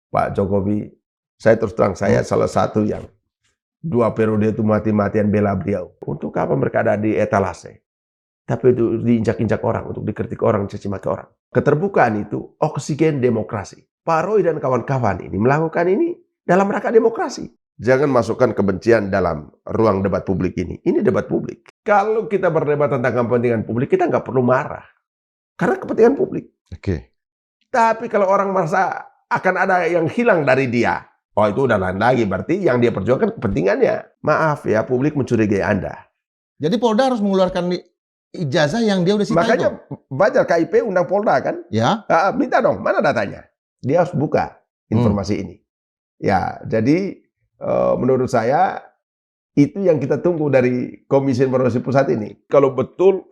Pak Jokowi, saya terus terang saya salah satu yang 2 periode itu mati-matian bela beliau. Untuk apa mereka ada di etalase? Tapi itu diinjak-injak orang, untuk dikritik orang, caci maki orang. Keterbukaan itu oksigen demokrasi. Pak Roy dan kawan-kawan ini melakukan ini dalam rangka demokrasi. Jangan masukkan kebencian dalam ruang debat publik ini. Ini debat publik. Kalau kita berdebat tentang kepentingan publik, kita nggak perlu marah. Karena kepentingan publik. Oke. Tapi kalau orang merasa akan ada yang hilang dari dia, oh itu udah lain lagi. Berarti yang dia perjuangkan kepentingannya. Maaf ya, publik mencurigai Anda. Jadi Polda harus mengeluarkan ijazah yang dia udah sita. Makanya baca KIP undang Polda kan? Ya. Minta dong, mana datanya? Dia harus buka informasi ini. Ya, jadi menurut saya itu yang kita tunggu dari Komisi Informasi Pusat ini. Kalau betul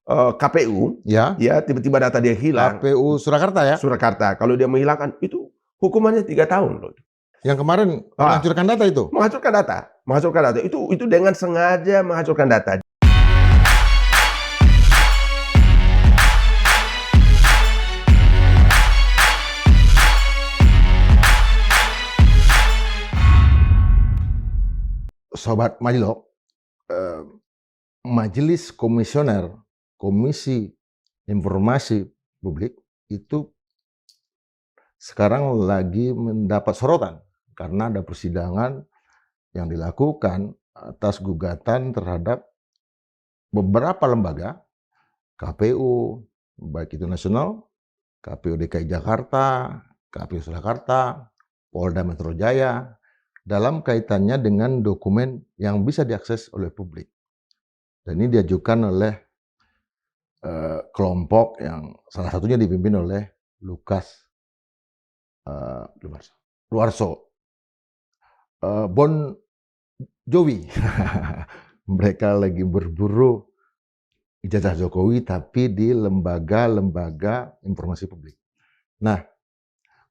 KPU, ya tiba-tiba data dia hilang. KPU Surakarta ya? Surakarta. Kalau dia menghilangkan itu hukumannya 3 tahun loh. Yang kemarin menghancurkan data itu? Menghancurkan data. Itu dengan sengaja menghancurkan data. Sobat Majlok, Majelis Komisioner Komisi Informasi Publik itu sekarang lagi mendapat sorotan karena ada persidangan yang dilakukan atas gugatan terhadap beberapa lembaga, KPU, baik itu nasional, KPU DKI Jakarta, KPU Surakarta, Polda Metro Jaya, dalam kaitannya dengan dokumen yang bisa diakses oleh publik. Dan ini diajukan oleh kelompok yang salah satunya dipimpin oleh Lukas Luarso, Bon Jovi. Mereka lagi berburu ijazah Jokowi tapi di lembaga-lembaga informasi publik. Nah,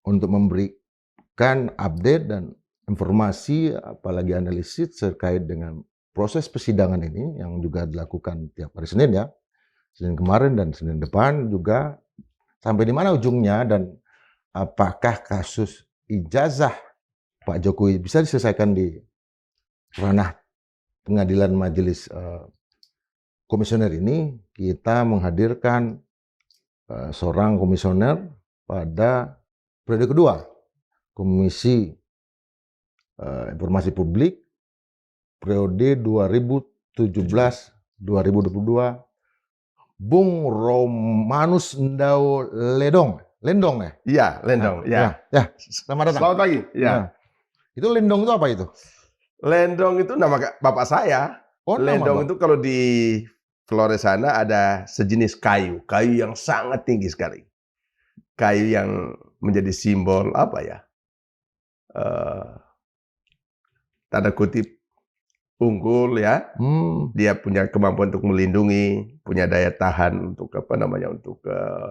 untuk memberikan update dan informasi apalagi analisis terkait dengan proses persidangan ini yang juga dilakukan tiap hari Senin ya. Senin kemarin dan Senin depan juga sampai di mana ujungnya dan apakah kasus ijazah Pak Jokowi bisa diselesaikan di ranah pengadilan majelis komisioner ini. Kita menghadirkan seorang komisioner pada periode kedua Komisi Informasi Publik periode 2017-2022, Bung Romanus Ndao Lendong ya? Iya, Lendong. Ya. Selamat datang. Selamat pagi. Ya. Nah, itu Lendong itu apa itu? Lendong itu nama bapak saya. Lendong itu kalau di Flores sana ada sejenis kayu yang sangat tinggi sekali. Kayu yang menjadi simbol apa ya? Tanda kutip unggul ya. Dia punya kemampuan untuk melindungi, punya daya tahan untuk untuk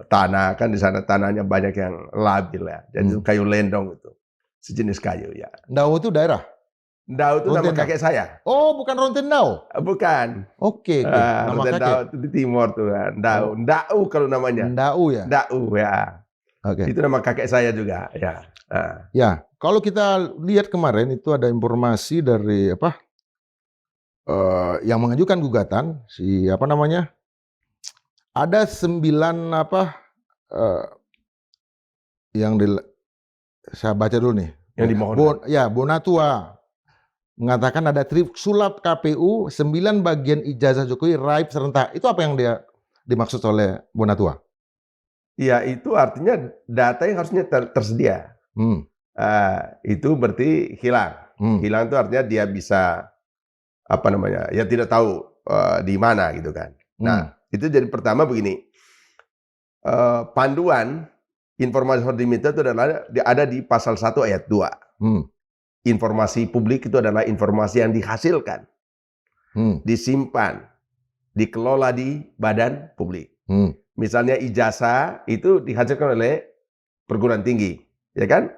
tanah, kan di sana tanahnya banyak yang labil ya. Jadi itu kayu Lendong itu sejenis kayu ya. Ndao itu daerah? Ndao itu nama kakek saya. Oh, bukan Rontendao? Bukan. Oke. Nama Rontendao itu di timur tuh kan. Ndao kalau namanya. Ndao ya? Ndao ya. Oke. Itu nama kakek saya juga ya. Ya, kalau kita lihat kemarin itu ada informasi dari yang mengajukan gugatan ada 9 saya baca dulu nih. Yang dimohon. Bonatua mengatakan ada trik sulap KPU 9 bagian ijazah Jokowi raib serentak. Itu apa yang dia dimaksud oleh Bonatua? Ya, itu artinya data yang harusnya tersedia. Itu berarti hilang. Hilang itu artinya dia bisa ya tidak tahu di mana gitu kan. Nah, itu jadi pertama begini. Panduan informasi yang diminta itu adalah ada di pasal 1 ayat 2. Informasi publik itu adalah informasi yang dihasilkan, disimpan, dikelola di badan publik. Misalnya ijazah itu dihasilkan oleh perguruan tinggi, ya kan?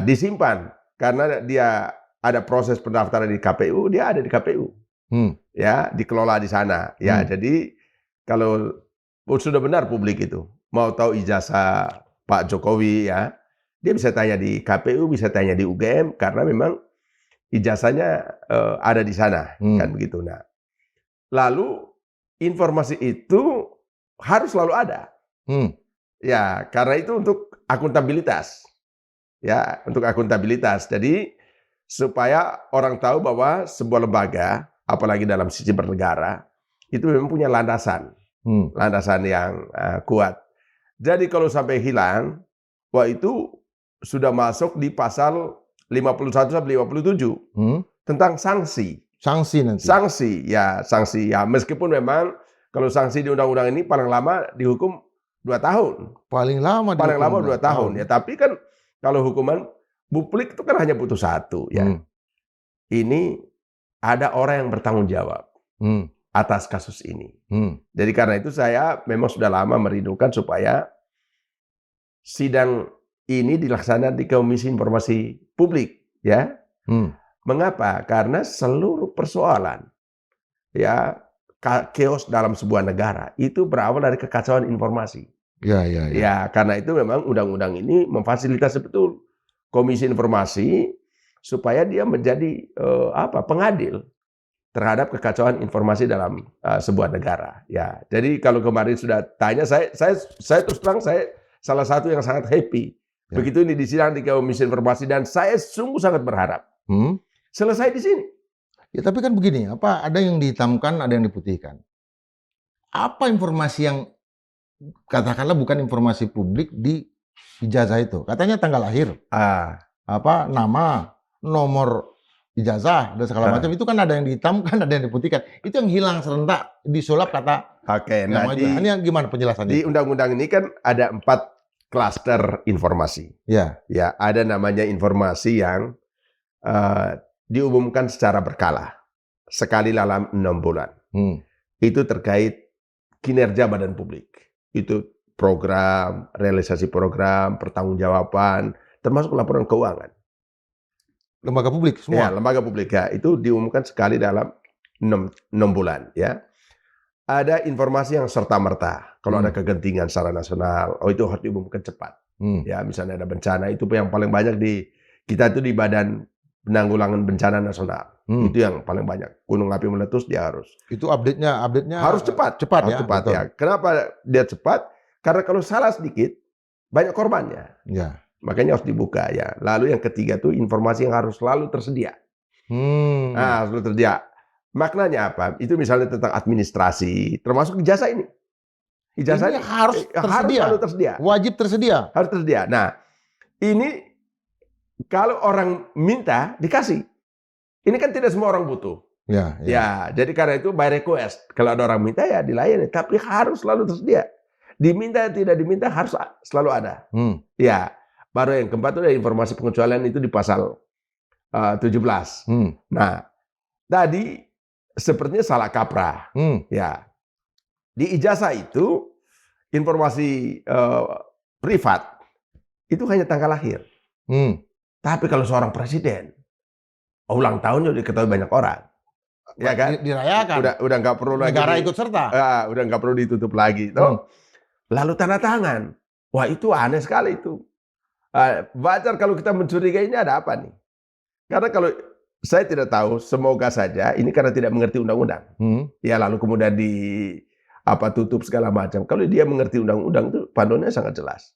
Disimpan karena dia ada proses pendaftaran di KPU, dia ada di KPU, ya dikelola di sana, ya. Jadi kalau sudah benar publik itu mau tahu ijazah Pak Jokowi ya, Dia bisa tanya di KPU, bisa tanya di UGM karena memang ijazahnya ada di sana, kan begitu. Nah, lalu informasi itu harus selalu ada. Ya, karena itu untuk akuntabilitas. Ya, untuk akuntabilitas. Jadi supaya orang tahu bahwa sebuah lembaga, apalagi dalam sisi bernegara, itu memang punya landasan. Landasan yang kuat. Jadi kalau sampai hilang, wah itu sudah masuk di pasal 51 sampai 57 tentang sanksi. Sanksi nanti. Sanksi ya. Meskipun memang kalau sanksi di undang-undang ini paling lama dihukum 2 tahun. Paling lama 2 tahun ya. Tapi kan kalau hukuman publik itu kan hanya butuh 1 ya. Ini ada orang yang bertanggung jawab atas kasus ini. Jadi karena itu saya memang sudah lama merindukan supaya sidang ini dilaksanakan di Komisi Informasi Publik, ya. Mengapa? Karena seluruh persoalan, ya, chaos dalam sebuah negara itu berawal dari kekacauan informasi. Ya, karena itu memang undang-undang ini memfasilitasi betul Komisi Informasi supaya dia menjadi pengadil terhadap kekacauan informasi dalam sebuah negara. Ya, jadi kalau kemarin sudah tanya, saya terus terang saya salah satu yang sangat happy. Begitu ini disidang di Komisi Informasi dan saya sungguh sangat berharap selesai di sini. Ya, tapi kan begini, ada yang dihitamkan, ada yang diputihkan. Apa informasi yang katakanlah bukan informasi publik di ijazah itu? Katanya tanggal lahir, nama, nomor ijazah dan segala macam itu kan ada yang dihitamkan, ada yang diputihkan. Itu yang hilang serentak disulap kata. Oke, nah ini gimana penjelasannya? Di undang-undang ini kan ada 4 klaster informasi. Ya, ada namanya informasi yang diumumkan secara berkala, sekali dalam 6 bulan. Itu terkait kinerja badan publik. Itu program, realisasi program, pertanggungjawaban, termasuk laporan keuangan. Lembaga publik semua? Ya, lembaga publik ya. Itu diumumkan sekali dalam 6 bulan. Ya. Ada informasi yang serta-merta. Kalau ada kegentingan secara nasional, itu harus diumumkan cepat. Ya, misalnya ada bencana, itu yang paling banyak di kita itu di Badan Penanggulangan Bencana Nasional. Itu yang paling banyak. Gunung api meletus dia harus. Itu update-nya harus cepat. Harus cepat ya. Kenapa dia cepat? Karena kalau salah sedikit banyak korbannya. Ya. Makanya harus dibuka ya. Lalu yang ketiga tuh informasi yang harus selalu tersedia. Nah, selalu tersedia. Maknanya apa? Itu misalnya tentang administrasi, termasuk ijazah ini. Ijazah ini harus selalu tersedia. Wajib tersedia. Harus tersedia. Nah, ini kalau orang minta dikasih. Ini kan tidak semua orang butuh. Ya, jadi karena itu by request. Kalau ada orang minta ya dilayani, tapi harus selalu tersedia. Diminta tidak diminta harus selalu ada. Ya, baru yang keempat itu ada informasi pengecualian itu di pasal 17. Nah, tadi sepertinya salah kaprah. Ya, di ijazah itu informasi privat itu hanya tanggal lahir. Tapi kalau seorang presiden, ulang tahunnya udah diketahui banyak orang, ya kan? Dirayakan. Udah nggak perlu lagi. Negara ikut serta. Udah nggak perlu ditutup lagi. Lalu tanda tangan, wah itu aneh sekali itu. Wajar kalau kita mencurigai ini ada apa nih? Karena kalau saya tidak tahu, semoga saja ini karena tidak mengerti undang-undang. Ya lalu kemudian tutup segala macam. Kalau dia mengerti undang-undang itu panduannya sangat jelas.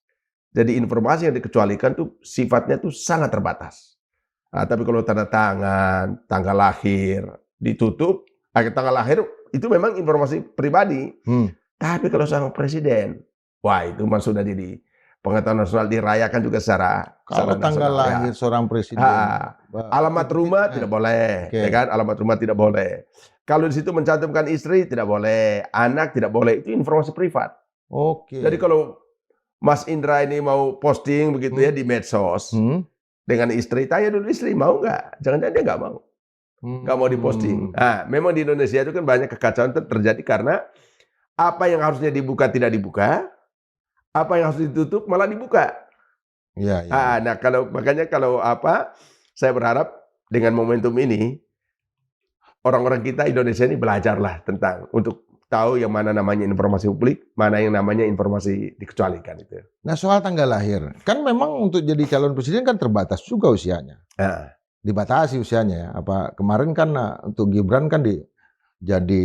Jadi informasi yang dikecualikan tuh sifatnya tuh sangat terbatas. Tapi kalau tanda tangan, tanggal lahir ditutup, tanggal lahir itu memang informasi pribadi. Tapi kalau seorang presiden, wah itu mah sudah jadi pengetahuan nasional, dirayakan juga secara kalau tanggal lahir seorang presiden. Alamat rumah tidak boleh, ya kan? Alamat rumah tidak boleh. Kalau di situ mencantumkan istri tidak boleh, anak tidak boleh, itu informasi privat. Jadi kalau Mas Indra ini mau posting begitu ya di medsos dengan istri, tanya dulu istri mau nggak? Jangan-jangan dia nggak mau, nggak mau diposting. Nah, memang di Indonesia itu kan banyak kekacauan terjadi karena apa yang harusnya dibuka tidak dibuka, apa yang harus ditutup malah dibuka. Nah, makanya kalau saya berharap dengan momentum ini orang-orang kita Indonesia ini belajarlah tentang untuk tahu yang mana namanya informasi publik, mana yang namanya informasi dikecualikan itu. Nah, soal tanggal lahir, kan memang untuk jadi calon presiden kan terbatas juga usianya. Nah, Dibatasi usianya ya. Apa kemarin kan untuk Gibran kan jadi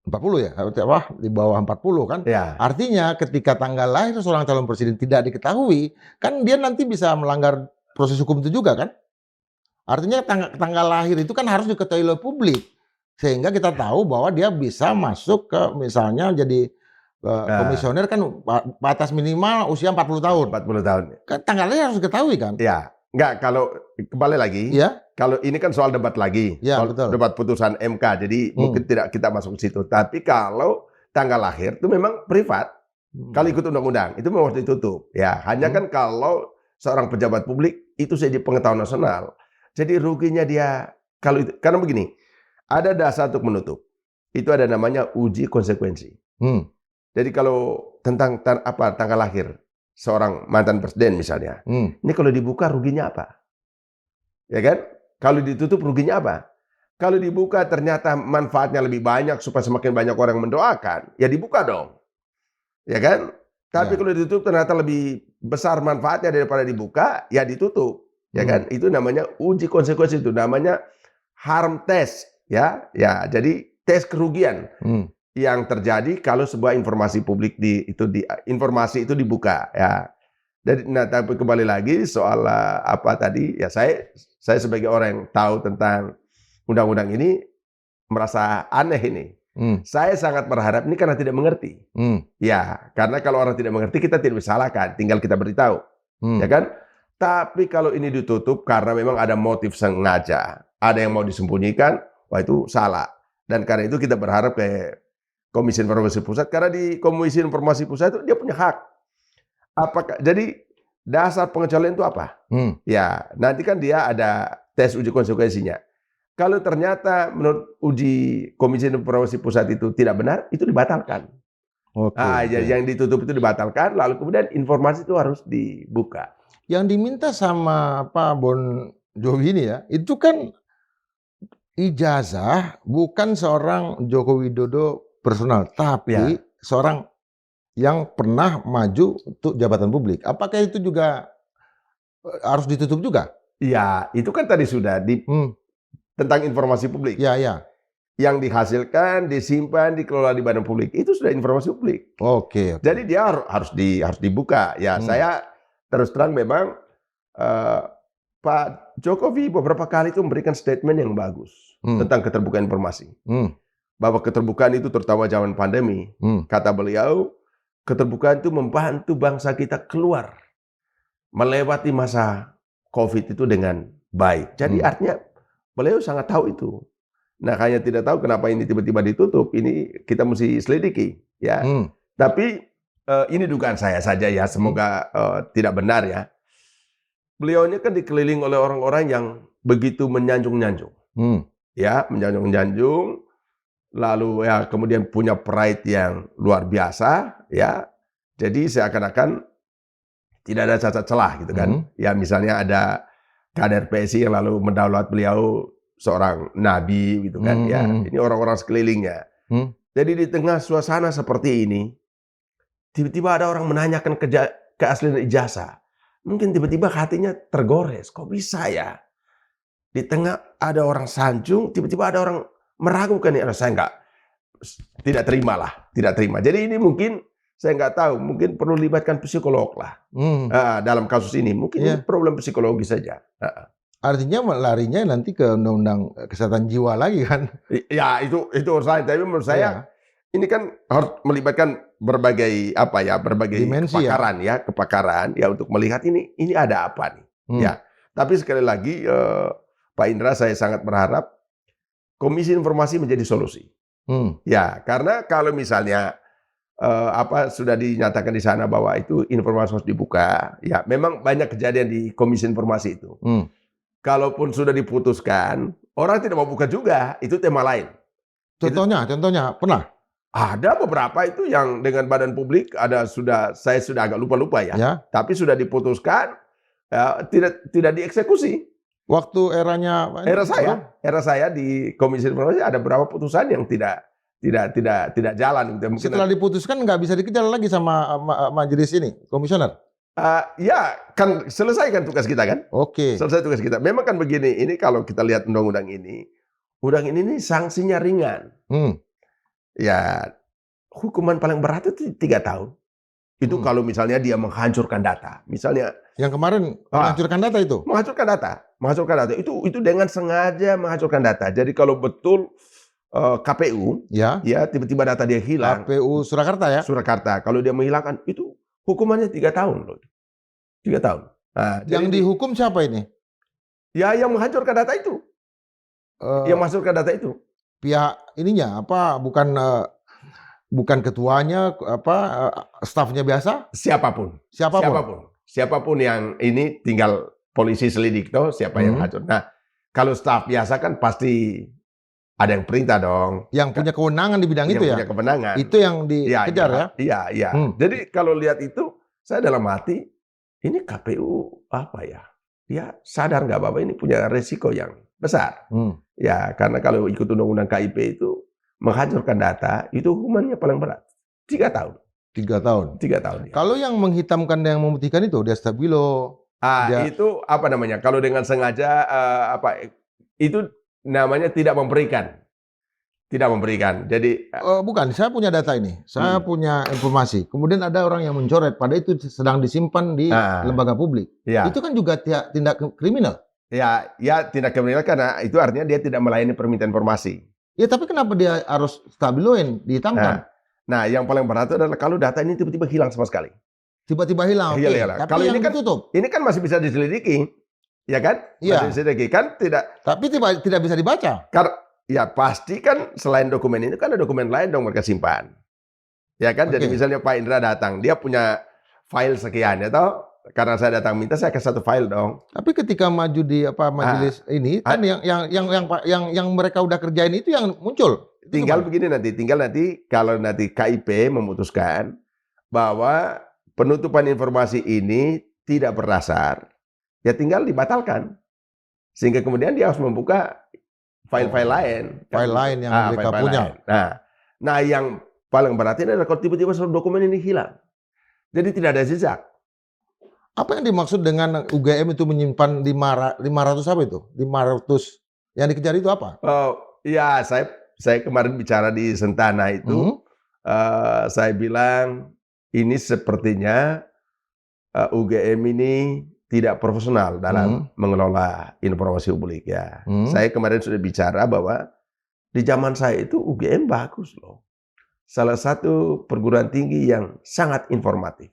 40 ya, apa di bawah 40 kan. ya. Artinya ketika tanggal lahir seorang calon presiden tidak diketahui, kan dia nanti bisa melanggar proses hukum itu juga kan. Artinya tanggal lahir itu kan harus diketahui oleh publik. Sehingga kita tahu bahwa dia bisa masuk ke misalnya jadi komisioner kan batas minimal usia 40 tahun. 40 tahun. Kan tanggal lahir harus diketahui kan. Ya, enggak, kalau kembali lagi. Ya. Kalau ini kan soal debat lagi, Ya, soal betul. debat putusan MK, jadi mungkin tidak kita masuk ke situ. Tapi kalau tanggal lahir itu memang privat, kalau ikut undang-undang itu memang harus ditutup. Ya, hanya kan kalau seorang pejabat publik itu jadi pengetahuan nasional, jadi ruginya dia kalau itu, karena begini, ada dasar untuk menutup. Itu ada namanya uji konsekuensi. Jadi kalau tentang tanggal lahir seorang mantan presiden misalnya, ini kalau dibuka ruginya apa? Ya kan? Kalau ditutup ruginya apa? Kalau dibuka ternyata manfaatnya lebih banyak supaya semakin banyak orang yang mendoakan, ya dibuka dong. Ya kan? Tapi kalau ditutup ternyata lebih besar manfaatnya daripada dibuka, ya ditutup. Ya kan? Itu namanya uji konsekuensi, itu namanya harm test, ya. Ya, jadi tes kerugian yang terjadi kalau sebuah informasi publik informasi itu dibuka, ya. Tapi kembali lagi soal apa tadi, ya saya sebagai orang yang tahu tentang undang-undang ini merasa aneh ini. Saya sangat berharap ini karena tidak mengerti. Ya, karena kalau orang tidak mengerti kita tidak bisa salahkan, tinggal kita beritahu. Ya kan? Tapi kalau ini ditutup karena memang ada motif sengaja, ada yang mau disembunyikan, wah itu salah. Dan karena itu kita berharap ke Komisi Informasi Pusat, karena di Komisi Informasi Pusat itu dia punya hak. Jadi dasar pengecualian itu apa? Ya, nanti kan dia ada tes uji konsekuensinya. Kalau ternyata menurut uji Komisi Informasi Pusat itu tidak benar, itu dibatalkan. Yang ditutup itu dibatalkan, lalu kemudian informasi itu harus dibuka. Yang diminta sama Pak Bon Jovi ini ya, itu kan ijazah bukan seorang Joko Widodo personal, tapi seorang yang pernah maju untuk jabatan publik. Apakah itu juga harus ditutup juga? Iya, itu kan tadi sudah tentang informasi publik. Ya. Yang dihasilkan, disimpan, dikelola di badan publik, itu sudah informasi publik. Oke. Jadi dia harus dibuka. Ya, saya terus terang memang Pak Jokowi beberapa kali itu memberikan statement yang bagus tentang keterbukaan informasi. Bahwa keterbukaan itu terutama zaman pandemi, kata beliau, keterbukaan itu membantu bangsa kita keluar melewati masa COVID itu dengan baik. Jadi artinya beliau sangat tahu itu. Nah, hanya tidak tahu kenapa ini tiba-tiba ditutup. Ini kita mesti selidiki, ya. Tapi ini dugaan saya saja ya. Semoga tidak benar ya. Beliau ini kan dikelilingi oleh orang-orang yang begitu menyanjung-nyanjung, ya, menyanjung-nyanjung. Lalu ya kemudian punya pride yang luar biasa, ya. Jadi seakan-akan tidak ada cacat celah gitu kan. Ya misalnya ada kader PSI yang lalu mendaulat beliau seorang nabi gitu kan. Ya, ini orang-orang sekelilingnya. Jadi di tengah suasana seperti ini, tiba-tiba ada orang menanyakan keaslian ijazah. Mungkin tiba-tiba hatinya tergores. Kok bisa ya? Di tengah ada orang sanjung, tiba-tiba ada orang meragukan ya, saya tidak terima. Jadi ini mungkin saya nggak tahu, mungkin perlu libatkan psikolog lah dalam kasus ini. Mungkin problem psikologi saja. Artinya larinya nanti ke undang-undang kesehatan jiwa lagi kan? Ya itu urusan. Tapi menurut saya ini kan harus melibatkan berbagai dimensi, kepakaran ya untuk melihat ini ada apa nih. Ya, tapi sekali lagi Pak Indra, saya sangat berharap Komisi Informasi menjadi solusi. Ya, karena kalau misalnya sudah dinyatakan di sana bahwa itu informasi harus dibuka, ya memang banyak kejadian di Komisi Informasi itu. Kalaupun sudah diputuskan, orang tidak mau buka juga, itu tema lain. Contohnya pernah? Ada beberapa itu yang dengan badan publik saya sudah agak lupa ya. Tapi sudah diputuskan, tidak dieksekusi. Waktu era saya di Komisi Informasi ada beberapa putusan yang tidak tidak jalan gitu. Mungkin Setelah diputuskan nggak bisa dikejar lagi sama majelis ini, komisioner. ya kan selesaikan tugas kita kan. Oke. Selesai tugas kita. Memang kan begini, ini kalau kita lihat undang-undang ini nih sanksinya ringan. Ya, hukuman paling berat itu 3 tahun. Itu kalau misalnya dia menghancurkan data. Misalnya yang kemarin menghancurkan data itu. Menghancurkan data itu dengan sengaja menghancurkan data. Jadi kalau betul KPU ya tiba-tiba data dia hilang. KPU Surakarta ya. Surakarta. Kalau dia menghilangkan itu hukumannya 3 tahun loh. 3 tahun. Nah, yang dihukum siapa ini? Ya yang menghancurkan data itu. Yang menghancurkan data itu. Pihak ininya apa? Bukan ketuanya, stafnya biasa? Siapapun yang ini tinggal polisi selidik tuh siapa yang hancur. Nah, kalau staf biasa kan pasti ada yang perintah dong. Yang punya kewenangan di bidang itu ya? Punya kewenangan. Itu yang dikejar ya? Iya. Jadi kalau lihat itu, saya dalam hati, ini KPU apa ya? Dia sadar nggak bahwa ini punya resiko yang besar. Ya, karena kalau ikut undang-undang KIP itu, menghancurkan data, itu hukumannya paling berat. 3 tahun. 3 tahun? 3 tahun. Ya. Kalau yang menghitamkan dan yang memutihkan itu, dia stabilo. Itu apa namanya? Kalau dengan sengaja, itu namanya tidak memberikan. Tidak memberikan. Jadi bukan, saya punya data ini. Saya punya informasi. Kemudian ada orang yang mencoret, pada itu sedang disimpan di lembaga publik. Ya. Itu kan juga tindak kriminal. Ya, tindak kriminal karena itu artinya dia tidak melayani permintaan informasi. Ya, tapi kenapa dia harus stabiloin, dihitamkan? Nah, yang paling berat itu adalah kalau data ini tiba-tiba hilang sama sekali. Tiba-tiba hilang, oke. Tapi kalau ini kan ditutup. Ini kan masih bisa diselidiki. Ya kan? Iya. Masih diselidiki kan tidak. Tapi tidak bisa dibaca. Ya pasti kan selain dokumen ini kan ada dokumen lain dong mereka simpan. Ya kan? Jadi misalnya Pak Indra datang, dia punya file sekian ya toh. Karena saya datang minta saya kasih satu file dong. Tapi ketika maju di majelis ini kan yang mereka udah kerjain itu yang muncul. Tinggal nanti kalau nanti KIP memutuskan bahwa penutupan informasi ini tidak berdasar, ya tinggal dibatalkan. Sehingga kemudian dia harus membuka file-file lain. File lain yang mereka punya. Nah, yang paling berat ini adalah kalau tiba-tiba seluruh dokumen ini hilang. Jadi tidak ada jejak. Apa yang dimaksud dengan UGM itu menyimpan 500 apa itu? 500 yang dikejar itu apa? Ya, saya kemarin bicara di Sentana itu, saya bilang ini sepertinya UGM ini tidak profesional dalam mengelola informasi publik ya. Saya kemarin sudah bicara bahwa di zaman saya itu UGM bagus loh. Salah satu perguruan tinggi yang sangat informatif.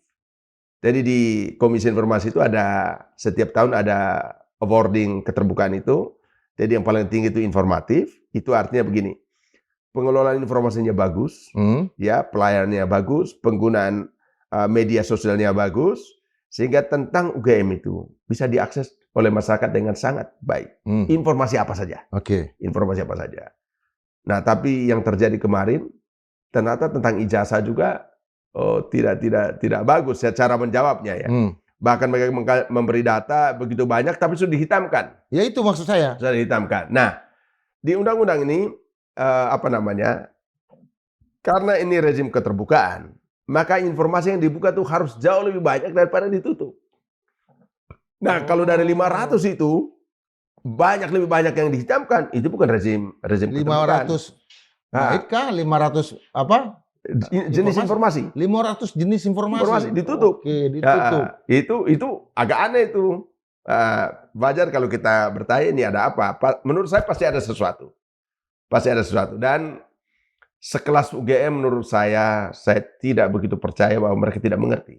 Jadi di Komisi Informasi itu setiap tahun ada awarding keterbukaan itu. Jadi yang paling tinggi itu informatif. Itu artinya begini, pengelolaan informasinya bagus, ya pelayanannya bagus, penggunaan media sosialnya bagus, sehingga tentang UGM itu bisa diakses oleh masyarakat dengan sangat baik. Informasi apa saja. Informasi apa saja. Nah, tapi yang terjadi kemarin ternyata tentang ijazah juga tidak bagus cara menjawabnya ya. Bahkan mereka memberi data begitu banyak tapi sudah dihitamkan. Ya itu maksud saya. Sudah dihitamkan. Nah, di undang-undang ini karena ini rezim keterbukaan, maka informasi yang dibuka tuh harus jauh lebih banyak daripada ditutup. Nah, kalau dari 500 itu lebih banyak yang dihitamkan, itu bukan rezim keterbukaan. 500 baik kah? 500 apa? Jenis informasi. 500 jenis informasi ditutup. Oke, ditutup. Itu agak aneh itu. Wajar kalau kita bertanya ini ada apa? Menurut saya pasti ada sesuatu. Dan sekelas UGM menurut saya tidak begitu percaya bahwa mereka tidak mengerti.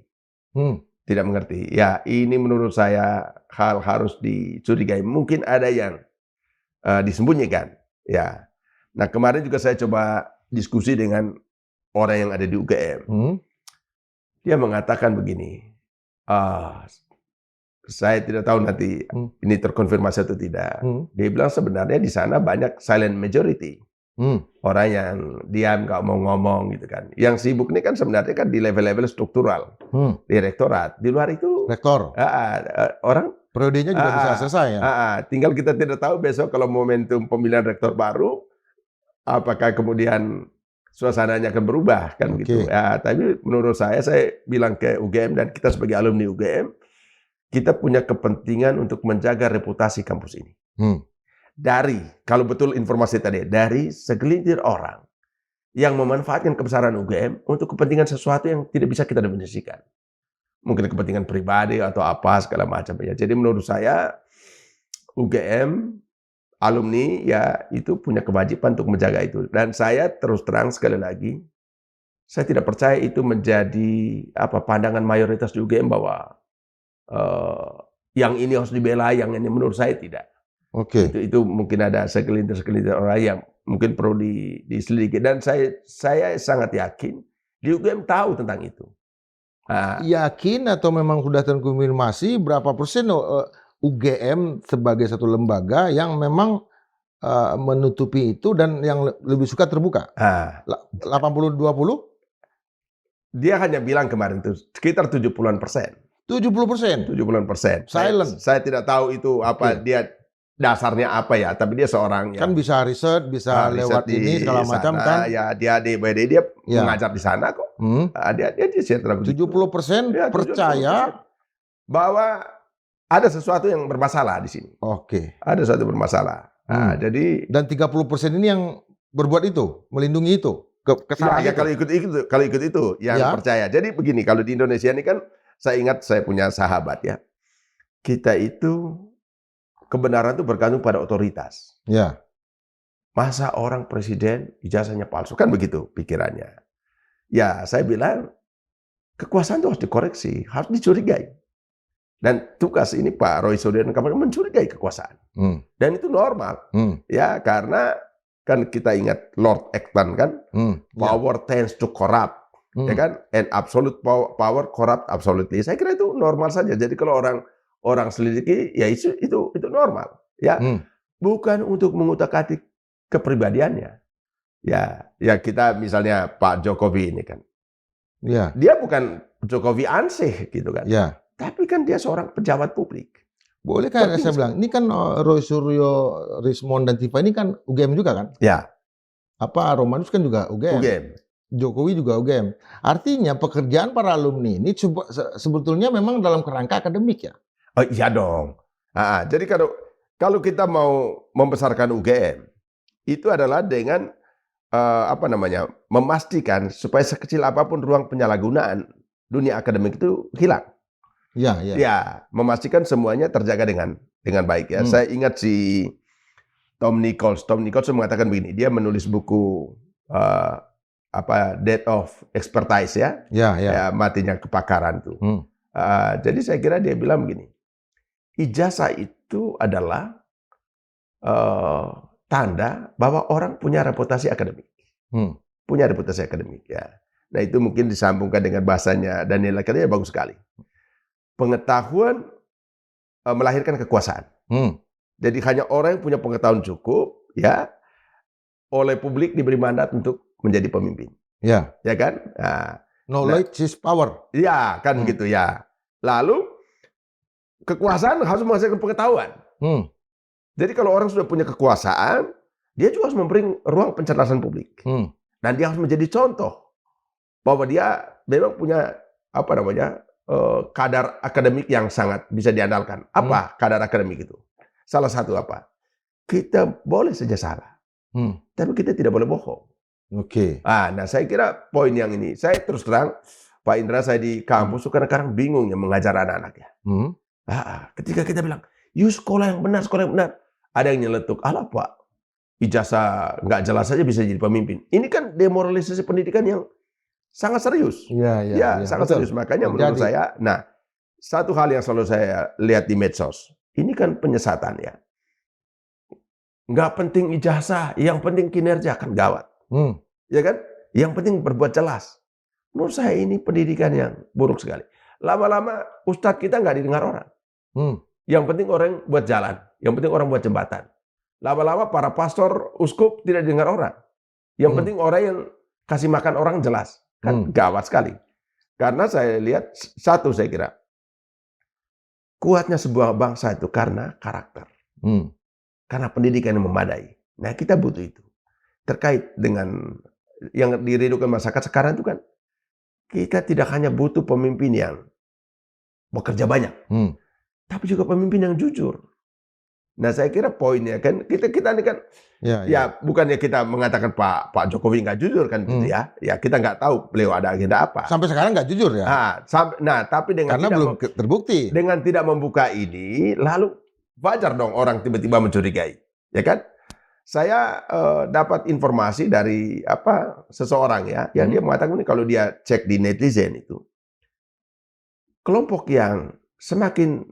Tidak mengerti. Ya, ini menurut saya hal harus dicurigai. Mungkin ada yang disembunyikan. Ya. Nah, kemarin juga saya coba diskusi dengan orang yang ada di UGM, dia mengatakan begini, saya tidak tahu nanti ini terkonfirmasi atau tidak. Dia bilang sebenarnya di sana banyak silent majority, orang yang diam nggak mau ngomong gitu kan. Yang sibuk ini kan sebenarnya kan di level-level struktural, di rektorat. Di luar itu rektor, orang periodenya juga bisa selesai ya. Tinggal kita tidak tahu besok kalau momentum pemilihan rektor baru, apakah kemudian suasananya akan berubah kan gitu. Ya, tapi menurut saya bilang ke UGM dan kita sebagai alumni UGM, kita punya kepentingan untuk menjaga reputasi kampus ini. Dari, kalau betul informasi tadi, dari segelintir orang yang memanfaatkan kebesaran UGM untuk kepentingan sesuatu yang tidak bisa kita definisikan. Mungkin kepentingan pribadi atau apa segala macam ya. Jadi menurut saya UGM alumni ya itu punya kewajiban untuk menjaga itu. Dan saya terus terang sekali lagi, saya tidak percaya itu menjadi pandangan mayoritas di UGM bahwa yang ini harus dibela, yang ini menurut saya tidak. Itu mungkin ada segelintir orang yang mungkin perlu diselidiki. Dan saya sangat yakin di UGM tahu tentang itu. Yakin atau memang sudah terkonfirmasi berapa persen UGM sebagai satu lembaga yang memang menutupi itu dan yang lebih suka terbuka? 80-20? Dia hanya bilang kemarin itu sekitar 70-an persen. 70%? 70-an persen. Silent? Saya tidak tahu itu apa dia dasarnya apa ya, tapi dia seorang kan bisa riset, bisa lewat ini segala macam kan? Ya dia di BD dia mengajar di sana kok. Dia 70% percaya bahwa ada sesuatu yang bermasalah di sini. Ada sesuatu bermasalah. Jadi dan 30% ini yang berbuat itu, melindungi itu. Ya, kalau ikut itu yang percaya. Jadi begini, kalau di Indonesia ini kan saya ingat saya punya sahabat ya. Kita itu kebenaran itu bergantung pada otoritas. Masa orang presiden ijazahnya palsu, kan begitu pikirannya. Ya, saya bilang kekuasaan itu harus dikoreksi, harus dicurigai. Dan tugas ini Pak Roy Suryo dan kawan-kawan mencurigai kekuasaan. Dan itu normal. Ya, karena kan kita ingat Lord Acton kan, power tends to corrupt. Ya kan? And absolute power corrupt absolutely. Saya kira itu normal saja. Jadi kalau orang selidiki, ya itu normal, ya. Bukan untuk mengutak-atik kepribadiannya. Ya kita misalnya Pak Jokowi ini kan, dia bukan Jokowi ansih gitu kan, tapi kan dia seorang pejabat publik. Boleh kan saya bilang, ini kan Roy Suryo, Rismond dan Tifa ini kan UGM juga kan? Romanus kan juga UGM. Jokowi juga UGM. Artinya pekerjaan para alumni ini sebetulnya memang dalam kerangka akademik ya? Oh iya dong. Jadi kalau kita mau membesarkan UGM, itu adalah dengan memastikan supaya sekecil apapun ruang penyalahgunaan dunia akademik itu hilang. Ya, memastikan semuanya terjaga dengan baik ya. Saya ingat si Tom Nichols mengatakan begini, dia menulis buku Death of Expertise ya, matinya kepakaran tuh. Jadi saya kira dia bilang begini, ijazah itu adalah tanda bahwa orang punya reputasi akademik. Punya reputasi akademik ya. Nah itu mungkin disambungkan dengan bahasanya Daniel Lakiria bagus sekali. Pengetahuan melahirkan kekuasaan. Jadi hanya orang yang punya pengetahuan cukup ya oleh publik diberi mandat untuk menjadi pemimpin. Ya kan? Knowledge is power. Ya kan begitu ya. Lalu kekuasaan harus menghasilkan pengetahuan. Jadi kalau orang sudah punya kekuasaan, dia juga harus memberi ruang pencerdasan publik. Dan dia harus menjadi contoh bahwa dia memang punya kadar akademik yang sangat bisa diandalkan. Apa kadar akademik itu? Salah satu apa? Kita boleh saja salah, tapi kita tidak boleh bohong. Nah saya kira poin yang ini, saya terus terang Pak Indra, saya di kampus kadang-kadang bingung ya mengajar anak-anak ya. Ketika kita bilang, yuk sekolah yang benar, ada yang nyeletuk, alah Pak, ijazah nggak jelas saja bisa jadi pemimpin. Ini kan demoralisasi pendidikan yang sangat serius. Sangat serius. Makanya menurut saya, satu hal yang selalu saya lihat di medsos, ini kan penyesatan ya. Nggak penting ijazah, yang penting kinerja, kan gawat. Ya kan? Yang penting berbuat jelas. Menurut saya ini pendidikan yang buruk sekali. Lama-lama ustadz kita nggak didengar orang. Yang penting orang buat jalan, yang penting orang buat jembatan. Lama-lama para pastor, uskup tidak didengar orang. Yang penting orang yang kasih makan orang jelas. Kan gawat sekali. Karena saya lihat, satu saya kira, kuatnya sebuah bangsa itu karena karakter. Karena pendidikan yang memadai. Nah kita butuh itu. Terkait dengan yang dirindukan masyarakat sekarang itu kan kita tidak hanya butuh pemimpin yang bekerja banyak, tapi juga pemimpin yang jujur. Nah, saya kira poinnya kan kita ini kan ya bukannya kita mengatakan Pak Jokowi nggak jujur kan gitu ya. Ya kita nggak tahu beliau ada agenda apa. Sampai sekarang nggak jujur ya. Tapi dengan karena belum terbukti. Dengan tidak membuka ini, lalu wajar dong orang tiba-tiba mencurigai, ya kan? Saya dapat informasi dari seseorang ya, yang dia mengatakan ini kalau dia cek di netizen itu, kelompok yang semakin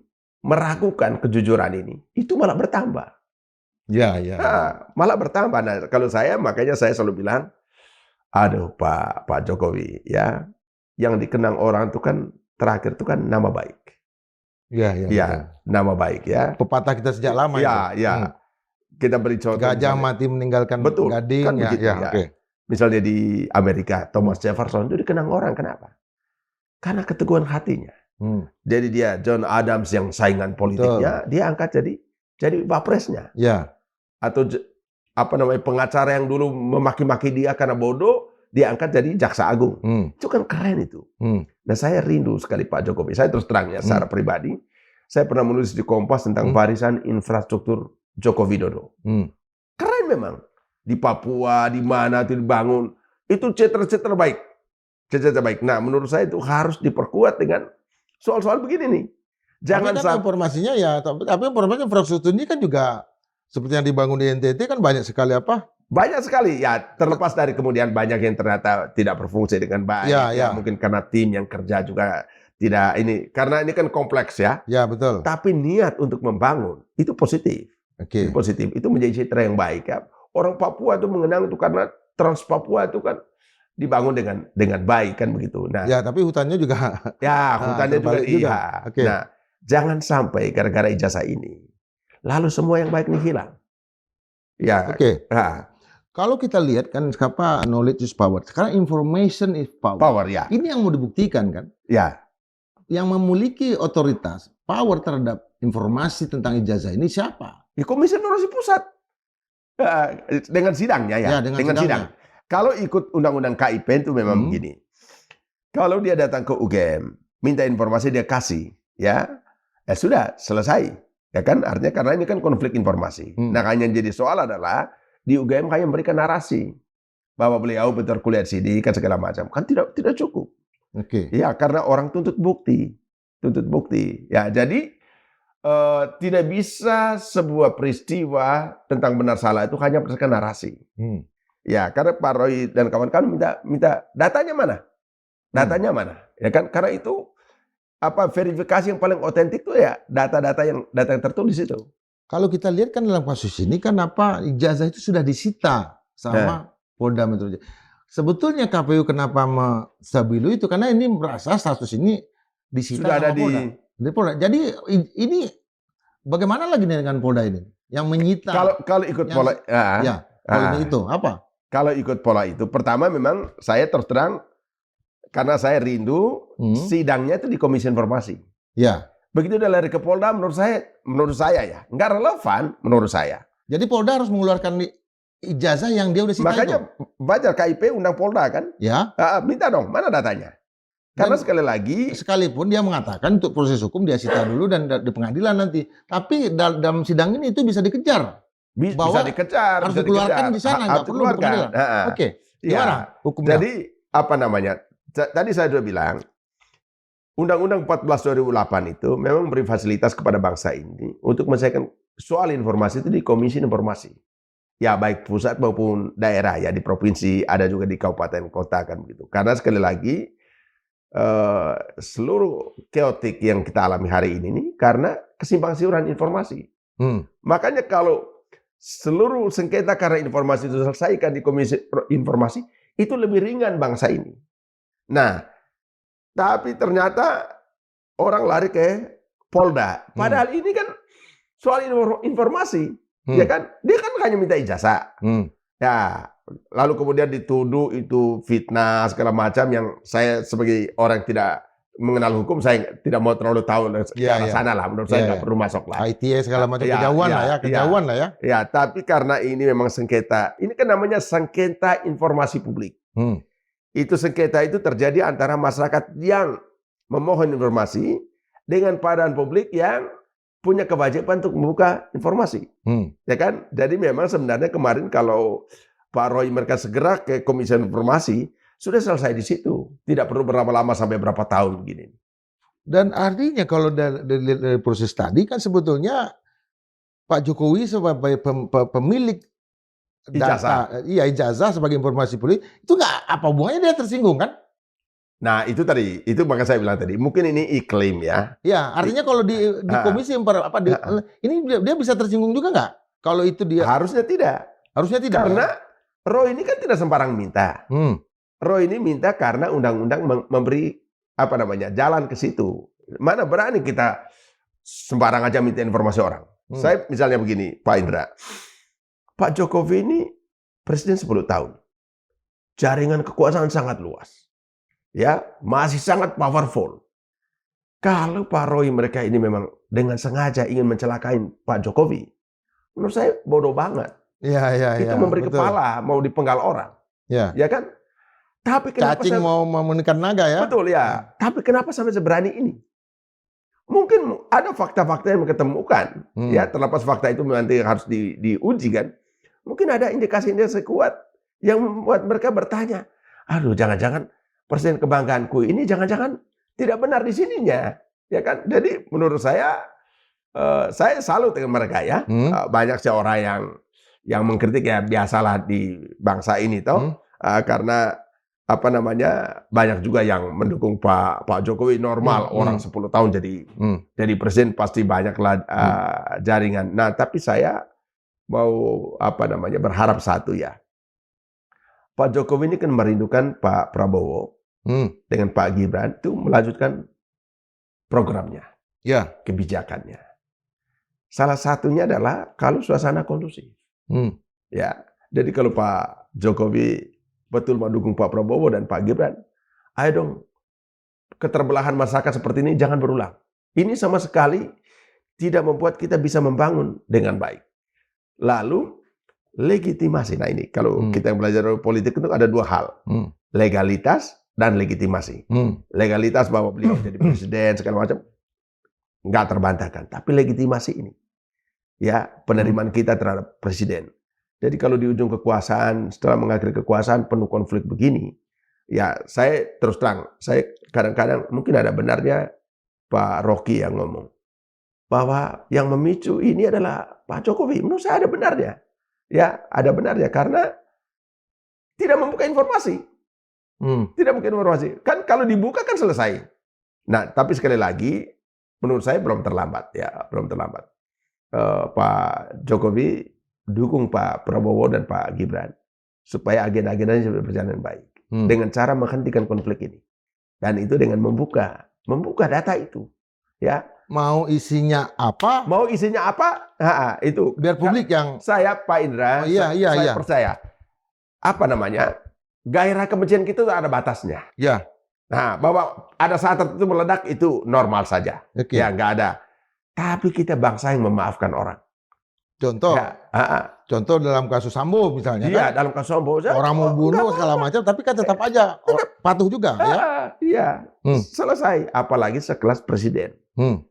meragukan kejujuran ini, itu malah bertambah. Malah bertambah. Nah, kalau makanya saya selalu bilang, aduh Pak Jokowi ya, yang dikenang orang itu kan terakhir itu kan nama baik. Nama baik ya. Pepatah kita sejak lama itu. Kita beri contoh. Gajah mati meninggalkan gading. Kan begitu, ya. Misalnya di Amerika, Thomas Jefferson itu dikenang orang. Kenapa? Karena keteguhan hatinya. Jadi dia John Adams yang saingan politiknya, dia angkat jadi wapresnya. Atau pengacara yang dulu memaki-maki dia karena bodoh, dia angkat jadi jaksa agung. Itu kan keren itu. Nah, saya rindu sekali Pak Jokowi. Saya terus terangnya secara pribadi, saya pernah menulis di Kompas tentang barisan infrastruktur Joko Widodo. Keren memang. Di Papua, di mana itu dibangun, itu citra-citra baik. Nah, menurut saya itu harus diperkuat dengan soal-soal begini nih. Jangan sampai informasinya tapi informasinya infrastruktur ini kan juga seperti yang dibangun di NTT kan banyak sekali Banyak sekali ya, terlepas dari kemudian banyak yang ternyata tidak berfungsi dengan baik. Mungkin karena tim yang kerja juga tidak karena ini kan kompleks ya. Ya, betul. Tapi niat untuk membangun itu positif. Itu positif, itu menjadi citra yang baik ya. Orang Papua itu mengenang itu karena Trans Papua itu kan dibangun dengan baik kan begitu. Nah, tapi hutannya juga hutannya juga. Nah, jangan sampai gara-gara ijazah ini lalu semua yang baik ini hilang. Kalau kita lihat kan knowledge is power. Sekarang information is power. Ini yang mau dibuktikan kan? Yang memiliki otoritas, power terhadap informasi tentang ijazah ini siapa? Komisi Informasi Pusat. Dengan sidangnya dengan sidang. Kalau ikut undang-undang KIP itu memang begini. Kalau dia datang ke UGM, minta informasi dia kasih, sudah selesai. Ya kan, artinya karena ini kan konflik informasi. Nah, yang jadi soal adalah di UGM kayak memberikan narasi bahwa beliau betul kuliah di sini kan segala macam. Kan tidak cukup. Ya, karena orang tuntut bukti. Ya, jadi tidak bisa sebuah peristiwa tentang benar salah itu hanya berdasarkan narasi. Ya, karena Pak Roy dan kawan-kawan minta datanya mana? Datanya mana? Ya kan, karena itu verifikasi yang paling otentik itu ya data yang tertulis itu. Kalau kita lihat kan dalam kasus ini kan ijazah itu sudah disita sama Polda Metro Jaya. Sebetulnya KPU kenapa menstabilu itu karena ini merasa status ini disita sudah sama Polda. Jadi ini bagaimana lagi dengan Polda ini yang menyita? Kalau ikut pola itu apa? Kalau ikut pola itu, pertama memang saya terus terang karena saya rindu sidangnya itu di Komisi Informasi. Begitu dia lari ke Polda, menurut saya ya nggak relevan menurut saya. Jadi Polda harus mengeluarkan ijazah yang dia udah sita. Makanya wajar KIP undang Polda kan? Minta dong, mana datanya? Karena sekali lagi, sekalipun dia mengatakan untuk proses hukum dia sita dulu dan di pengadilan nanti, tapi dalam sidang ini itu bisa dikejar. Bisa dikejar, harus dikeluarkan di sana, nggak perlu di pengadilan. Gimana hukumnya? Jadi tadi saya sudah bilang, Undang-Undang 14 2008 itu memang beri fasilitas kepada bangsa ini untuk menyelesaikan soal informasi itu di Komisi Informasi. Ya, baik pusat maupun daerah ya, di provinsi, ada juga di kabupaten kota kan begitu. Karena sekali lagi seluruh chaotic yang kita alami hari ini nih karena kesimpang siuran informasi. Makanya kalau seluruh sengketa karena informasi itu diselesaikan di Komisi Informasi, itu lebih ringan bangsa ini. Nah, tapi ternyata orang lari ke Polda. Padahal ini kan soal informasi, ya kan? Dia kan hanya minta ijazah. Ya, lalu kemudian dituduh itu fitnah segala macam yang saya sebagai orang yang tidak mengenal hukum, saya tidak mau terlalu tahu ke arah sana lah. Menurut saya nggak perlu masuk lah. ITE segala macam kejauhan lah ya, kejauhan lah ya. Ya, tapi karena ini memang sengketa, ini kan namanya sengketa informasi publik. Itu sengketa itu terjadi antara masyarakat yang memohon informasi dengan badan publik yang punya kewajiban untuk membuka informasi. Ya kan? Jadi memang sebenarnya kemarin kalau Pak Roy mereka segera ke Komisi Informasi, sudah selesai di situ. Tidak perlu berlama-lama sampai berapa tahun begini. Dan artinya kalau dari proses tadi kan sebetulnya Pak Jokowi sebagai pemilik data, ijazah sebagai informasi publik, itu nggak apa hubungannya dia tersinggung kan? Nah itu tadi, itu maka saya bilang tadi, mungkin ini iklim ya. Ya, artinya kalau di komisi ini dia bisa tersinggung juga nggak? Kalau itu dia harusnya tidak. Harusnya tidak. Karena Roy ini kan tidak sembarang minta. Roy ini minta karena undang-undang memberi jalan ke situ. Mana berani kita sembarang aja minta informasi orang. Saya misalnya begini, Pak Indra. Pak Jokowi ini presiden 10 tahun. Jaringan kekuasaan sangat luas. Ya, masih sangat powerful. Kalau Pak Roy mereka ini memang dengan sengaja ingin mencelakai Pak Jokowi, menurut saya bodoh banget. Itu memberi kepala, mau dipenggal orang. Ya kan? Tapi kenapa cacing mau menekan naga ya? Betul ya. Tapi kenapa sampai seberani ini? Mungkin ada fakta-fakta yang ketemukan. Ya, terlepas fakta itu nanti harus diuji kan. Mungkin ada indikasi-indikasi kuat yang membuat mereka bertanya, aduh jangan-jangan presiden kebanggaanku ini jangan-jangan tidak benar di sininya. Ya kan? Jadi menurut saya salut dengan mereka ya. Banyak sih orang yang mengkritik ya biasalah di bangsa ini toh. Karena banyak juga yang mendukung Pak Jokowi normal orang 10 tahun jadi presiden pasti banyaklah jaringan. Nah, tapi saya mau berharap satu ya. Pak Jokowi ini kan merindukan Pak Prabowo dengan Pak Gibran itu melanjutkan programnya, kebijakannya. Salah satunya adalah kalau suasana kondusif. Ya, jadi kalau Pak Jokowi betul mendukung Pak Prabowo dan Pak Gibran, ayo dong, keterbelahan masyarakat seperti ini jangan berulang. Ini sama sekali tidak membuat kita bisa membangun dengan baik. Lalu legitimasi. Nah ini kalau kita belajar politik itu ada dua hal, legalitas dan legitimasi. Legalitas bahwa beliau jadi presiden segala macam nggak terbantahkan, tapi legitimasi ini, ya penerimaan kita terhadap presiden. Jadi kalau di ujung kekuasaan, setelah mengakhiri kekuasaan penuh konflik begini, ya saya terus terang, saya kadang-kadang mungkin ada benarnya Pak Rocky yang ngomong bahwa yang memicu ini adalah Pak Jokowi. Menurut saya ada benarnya, ya ada benarnya karena tidak membuka informasi, tidak membuka informasi. Kan kalau dibuka kan selesai. Nah tapi sekali lagi, menurut saya belum terlambat, ya belum terlambat. Pak Jokowi dukung Pak Prabowo dan Pak Gibran supaya agenda-agendanya berjalan baik dengan cara menghentikan konflik ini, dan itu dengan membuka data itu, ya mau isinya apa itu biar publik yang saya Pak Indra saya percaya gairah kebencian kita ada batasnya. Nah, bahwa ada saat tertentu meledak itu normal saja, ya nggak ada. Tapi kita bangsa yang memaafkan orang. Contoh, contoh dalam kasus Sambo misalnya, kan? Dalam kasus Sambo, orang mau bunuh segala macam, tapi kan tetap aja patuh juga, ya. Selesai. Apalagi sekelas presiden.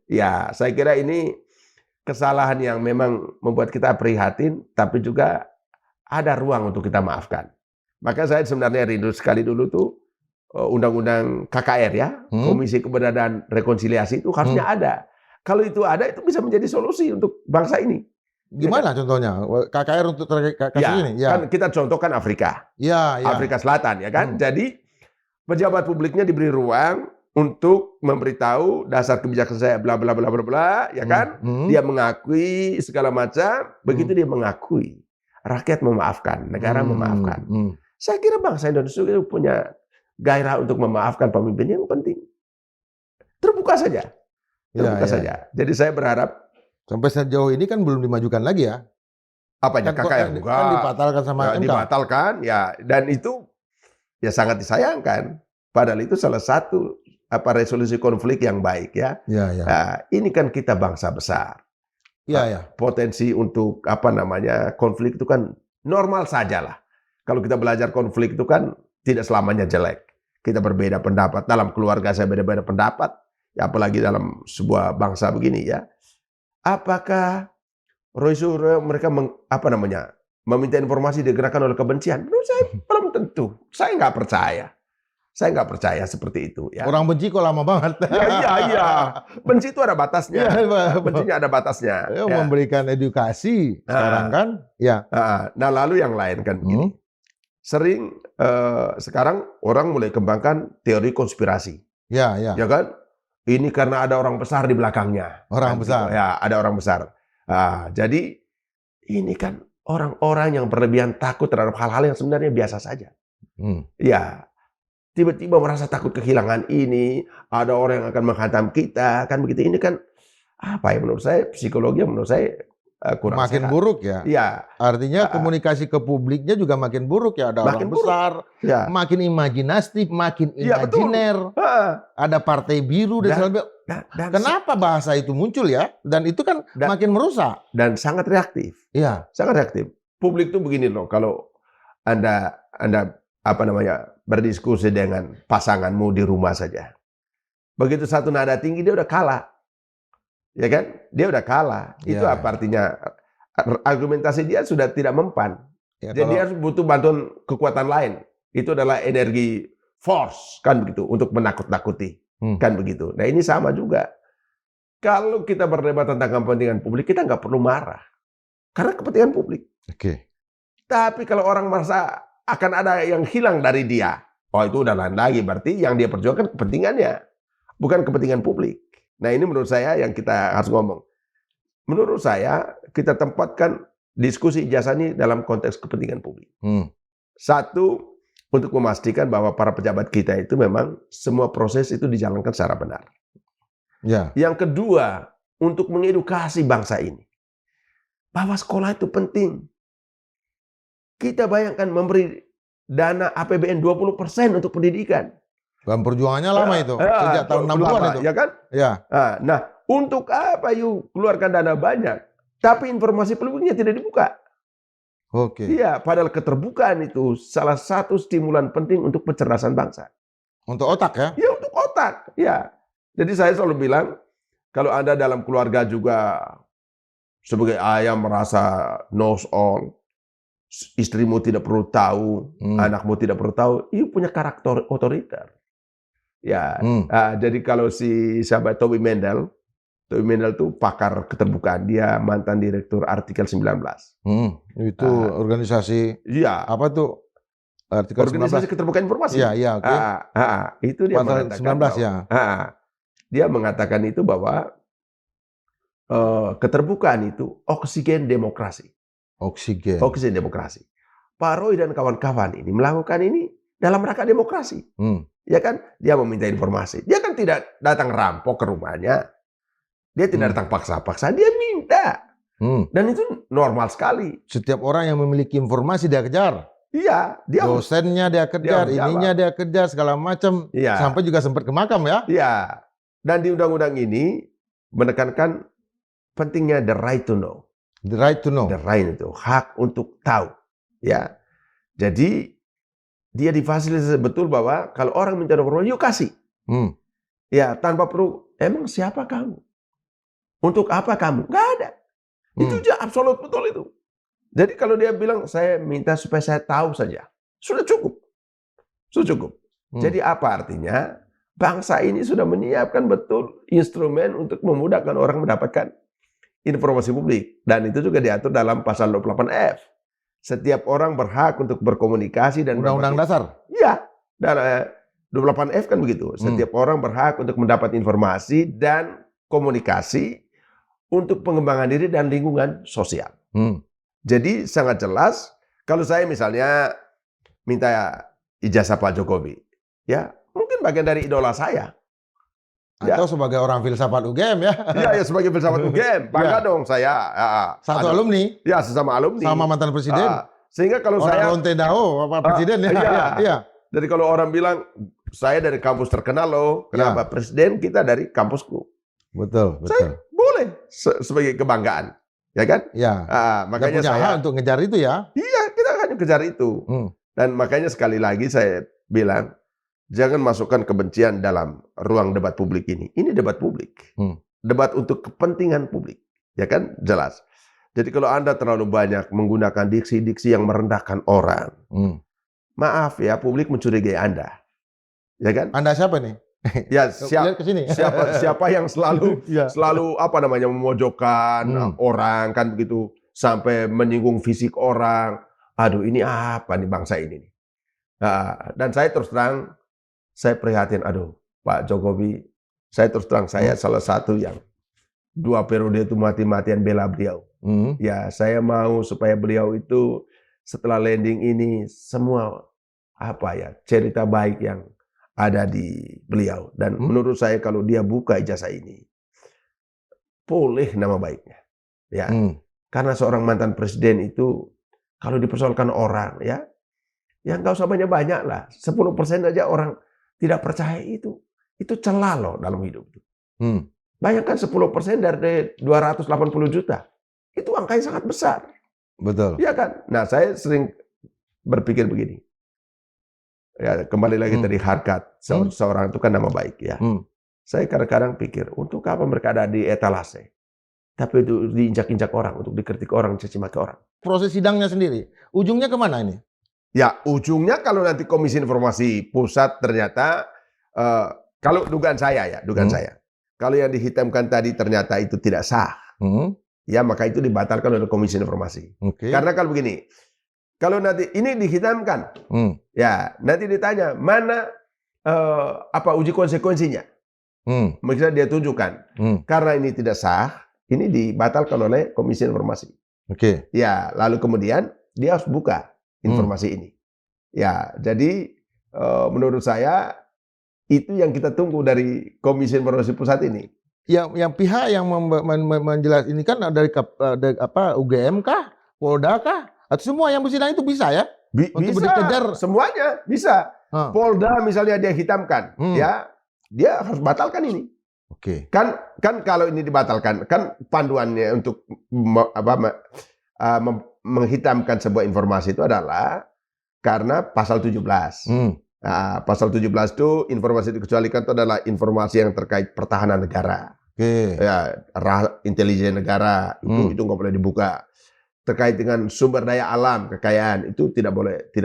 Ya, saya kira ini kesalahan yang memang membuat kita prihatin, tapi juga ada ruang untuk kita maafkan. Maka saya sebenarnya rindu sekali dulu tuh undang-undang KKR ya, Komisi Kebenaran Rekonsiliasi itu harusnya ada. Kalau itu ada, itu bisa menjadi solusi untuk bangsa ini. Gimana contohnya KKR untuk kasus ini? Kan kita contohkan Afrika, Afrika Selatan, ya kan. Jadi pejabat publiknya diberi ruang untuk memberitahu dasar kebijakan saya, bla bla bla bla bla, ya kan. Dia mengakui segala macam. Begitu dia mengakui, rakyat memaafkan, negara memaafkan. Saya kira bangsa Indonesia itu punya gairah untuk memaafkan pemimpin yang penting. Terbuka saja, saja. Jadi saya berharap. Sampai sejauh ini kan belum dimajukan lagi ya. Apanya KKR juga? Kan dibatalkan sama MK. Dibatalkan ya, dan itu ya sangat disayangkan. Padahal itu salah satu resolusi konflik yang baik ya. Ya, ya. Nah, ini kan kita bangsa besar. Ya, ya. Potensi untuk konflik itu kan normal saja lah. Kalau kita belajar konflik itu kan tidak selamanya jelek. Kita berbeda pendapat, dalam keluarga saya beda-beda pendapat, ya apalagi dalam sebuah bangsa begini ya. Apakah mereka meminta informasi digerakkan oleh kebencian? Menurut saya belum tentu. Saya nggak percaya. Saya nggak percaya seperti itu. Ya. Orang benci kok lama banget. Iya. Benci itu ada batasnya. Bencinya ada batasnya. Ya, memberikan edukasi sekarang kan. Ya. Nah lalu yang lain kan begini. Sering sekarang orang mulai kembangkan teori konspirasi. Ya, ya. Ya kan? Ini karena ada orang besar di belakangnya. Orang besar. Gitu. Ya, ada orang besar. Jadi ini kan orang-orang yang berlebihan takut terhadap hal-hal yang sebenarnya biasa saja. Ya, tiba-tiba merasa takut kehilangan ini, ada orang yang akan menghantam kita, kan begitu. Ini kan menurut saya psikologi yang menurut saya kurang makin sehat. buruk ya. Ya. Artinya komunikasi ke publiknya juga makin buruk ya. Ada orang besar, makin imajinatif, makin imajiner. Ada partai biru dan sebagainya. Kenapa bahasa itu muncul ya? Dan itu kan makin merusak dan sangat reaktif. Iya, sangat reaktif. Publik tuh begini loh, kalau Anda berdiskusi dengan pasanganmu di rumah saja. Begitu satu nada tinggi dia udah kalah. Ya kan? Dia udah kalah. Itu apa artinya? Argumentasi dia sudah tidak mempan. Ya, jadi dia harus butuh bantuan kekuatan lain. Itu adalah energi force kan begitu untuk menakut-nakuti. Kan begitu. Nah, ini sama juga. Kalau kita berdebat tentang kepentingan publik, kita nggak perlu marah. Karena kepentingan publik. Oke. Tapi kalau orang merasa akan ada yang hilang dari dia, itu udah lain lagi. Berarti yang dia perjuangkan kepentingannya, bukan kepentingan publik. Nah, ini menurut saya yang kita harus ngomong. Menurut saya, kita tempatkan diskusi ijazah ini dalam konteks kepentingan publik. Satu, untuk memastikan bahwa para pejabat kita itu memang semua proses itu dijalankan secara benar. Ya. Yang kedua, untuk mengedukasi bangsa ini. Bahwa sekolah itu penting. Kita bayangkan memberi dana APBN 20% untuk pendidikan. Dan perjuangannya lama itu, sejak tahun 60-an itu. Ya kan? Ya. Nah, untuk apa keluarkan dana banyak, tapi informasi publiknya tidak dibuka? Oke. Iya, padahal keterbukaan itu salah satu stimulan penting untuk pencerdasan bangsa. Untuk otak ya? Ya, untuk otak. Ya. Jadi saya selalu bilang, kalau Anda dalam keluarga juga sebagai ayah merasa knows all, istrimu tidak perlu tahu, anakmu tidak perlu tahu, itu punya karakter otoriter. Ya, jadi kalau si sahabat Toby Mendel itu pakar keterbukaan, dia mantan direktur Artikel 19. Itu organisasi, apa tuh? Artikel Organisasi 19. Keterbukaan Informasi. Iya, oke. Itu dia mengatakan 19 ya. Dia mengatakan itu bahwa keterbukaan itu oksigen demokrasi. Oksigen demokrasi. Pak Roy dan kawan-kawan ini melakukan ini dalam rangka demokrasi. Ya kan? Dia meminta informasi. Dia kan tidak datang rampok ke rumahnya. Dia tidak datang paksa-paksa. Dia minta. Dan itu normal sekali. Setiap orang yang memiliki informasi dia kejar. Iya. Dosennya dia kejar, ininya dia kejar, segala macam. Iya. Sampai juga sempat ke makam ya. Iya. Dan di undang-undang ini menekankan pentingnya the right to know. The right to know. The right itu hak untuk tahu. Ya. Jadi dia difasilitasi betul bahwa kalau orang minta informasi, yuk kasih. Ya, tanpa perlu, emang siapa kamu? Untuk apa kamu? Nggak ada. Itu aja absolut betul itu. Jadi kalau dia bilang, saya minta supaya saya tahu saja. Sudah cukup. Sudah cukup. Jadi apa artinya? Bangsa ini sudah menyiapkan betul instrumen untuk memudahkan orang mendapatkan informasi publik. Dan itu juga diatur dalam pasal 28F. Setiap orang berhak untuk berkomunikasi dan Undang-Undang Dasar. Iya, dan 28F kan begitu. Setiap orang berhak untuk mendapat informasi dan komunikasi untuk pengembangan diri dan lingkungan sosial. Jadi sangat jelas kalau saya misalnya minta ijazah Pak Jokowi, ya mungkin bagian dari idola saya. Atau sebagai orang filsafat UGM ya. Iya, sebagai filsafat UGM. Bangga dong saya. Satu alumni. Ya, sesama alumni. Sama mantan presiden. Sehingga kalau orang saya... Ronte Dao, Pak Presiden ya. Iya. Jadi kalau orang bilang, saya dari kampus terkenal loh, kenapa? Presiden kita dari kampusku. Betul, Saya boleh sebagai kebanggaan, ya kan? Ya. Makanya punya saya hak untuk ngejar itu ya. Iya, kita hanya kejar itu. Dan makanya sekali lagi saya bilang, jangan masukkan kebencian dalam ruang debat publik ini. Ini debat publik, debat untuk kepentingan publik, ya kan? Jelas. Jadi kalau Anda terlalu banyak menggunakan diksi-diksi yang merendahkan orang, maaf ya, publik mencurigai Anda, ya kan? Anda siapa nih? Ya, Lihat ke sini. siapa yang selalu apa namanya memojokkan orang kan begitu, sampai menyinggung fisik orang. Aduh, ini apa nih bangsa ini nih? Dan saya terus terang, saya prihatin. Aduh, Pak Jokowi, saya terus terang, saya salah satu yang 2 periode itu mati-matian bela beliau. Ya, saya mau supaya beliau itu setelah landing ini semua cerita baik yang ada di beliau. Dan menurut saya kalau dia buka ijazah ini, boleh nama baiknya. Ya, karena seorang mantan presiden itu kalau dipersoalkan orang, ya nggak usah banyak-banyak lah. 10% aja orang tidak percaya itu celah loh dalam hidup. Bayangkan 10% dari 280 juta. Itu angka yang sangat besar. Betul. Iya kan? Nah, saya sering berpikir begini. Ya, kembali lagi tadi harkat. Seorang itu kan nama baik ya. Saya kadang-kadang pikir, untuk apa mereka ada di etalase? Tapi itu diinjak-injak orang, untuk dikritik orang, caci maki orang. Proses sidangnya sendiri, ujungnya kemana ini? Ya, ujungnya kalau nanti Komisi Informasi Pusat ternyata, kalau dugaan saya ya, saya. Kalau yang dihitamkan tadi ternyata itu tidak sah. Ya, maka itu dibatalkan oleh Komisi Informasi. Karena kalau begini, kalau nanti ini dihitamkan, ya nanti ditanya mana uji konsekuensinya. Misalnya dia tunjukkan, karena ini tidak sah, ini dibatalkan oleh Komisi Informasi. Ya, lalu kemudian dia harus buka informasi ini. Ya, jadi menurut saya itu yang kita tunggu dari Komisi Informasi Pusat ini. Yang pihak yang menjelaskan ini kan dari UGM kah, Polda kah, atau semua yang bersidang itu bisa ya? Bisa, dikejar semuanya bisa. Polda misalnya dia hitamkan, ya dia harus batalkan ini. Kan kalau ini dibatalkan, kan panduannya untuk menghitamkan sebuah informasi itu adalah karena pasal 17. Nah, pasal 17 itu informasi dikecualikan itu adalah informasi yang terkait pertahanan negara. Ya, intelijen negara itu nggak boleh dibuka. Terkait dengan sumber daya alam, kekayaan itu tidak